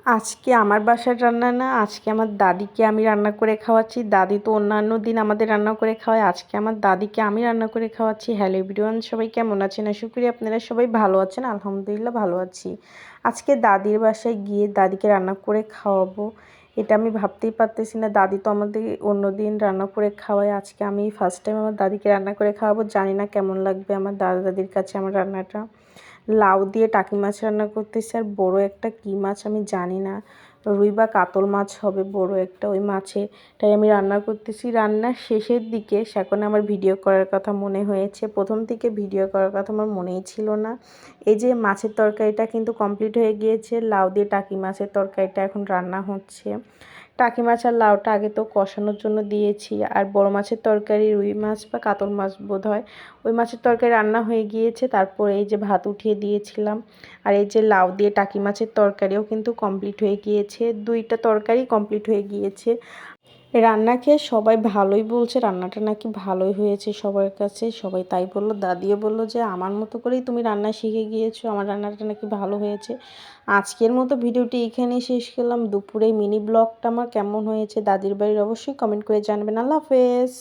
আজকে আমার বাসার রান্না না, আজকে আমার দাদিকে আমি রান্না করে খাওয়াচ্ছি। দাদি তো অন্যান্য দিন আমাদের রান্না করে খাওয়ায়, আজকে আমার দাদিকে আমি রান্না করে খাওয়াচ্ছি। হ্যালো এভরিওয়ান, সবাই কেমন আছেন? আশা করি আপনারা সবাই ভালো আছেন। আলহামদুলিল্লাহ ভালো আছি। আজকে দাদির বাসায় গিয়ে দাদিকে রান্না করে খাওয়াবো, এটা আমি ভাবতেই পারতেছি না। দাদি তো আমাদের অন্য দিন রান্না করে খাওয়ায়, আজকে আমি ফার্স্ট টাইম আমার দাদিকে রান্না করে খাওয়াবো। জানি না কেমন লাগবে আমার দাদা দাদির কাছে আমার রান্নাটা। লাউ দিয়ে টাকি মাছ রান্না করতেছি, আর বড় একটা কী মাছ আমি জানি না, রুই বা কাতল মাছ হবে, বড় একটা ওই মাছেটাই আমি রান্না করতেছি। রান্নার শেষের দিকে এখন আমার ভিডিও করার কথা মনে হয়েছে, প্রথম থেকে ভিডিও করার কথা আমার মনেই ছিল না। এই যে মাছের তরকারিটা কিন্তু কমপ্লিট হয়ে গিয়েছে, লাউ দিয়ে টাকি মাছের তরকারিটা এখন রান্না হচ্ছে। টাকি মাছ আর লাউটা আগে তো কষানোর জন্য দিয়েছি, আর বড় মাছের তরকারি রুই মাছ বা কাতল মাছ বোধ হয়, ওই মাছের তরকারি রান্না হয়ে গিয়েছে। তারপরে এই যে ভাত উঠিয়ে দিয়েছিলাম, আর এই যে লাউ দিয়ে টাকি মাছের তরকারিও কিন্তু কমপ্লিট হয়ে গিয়েছে, দুইটা তরকারি কমপ্লিট হয়ে গিয়েছে। রান্না খেয়ে সবাই ভালোই বলছে, রান্নাটা নাকি ভালোই হয়েছে সবার কাছে, সবাই তাই বললো। দাদিও বললো যে আমার মতো করেই তুমি রান্না শিখে গিয়েছো, আমার রান্নাটা নাকি ভালো হয়েছে। আজকের মতো ভিডিওটি এখানেই শেষ করলাম। দুপুরে মিনি ব্লগটা আমার কেমন হয়েছে দাদির বাড়ির অবশ্যই কমেন্ট করে জানাবেন। আল্লাহ হাফেজ।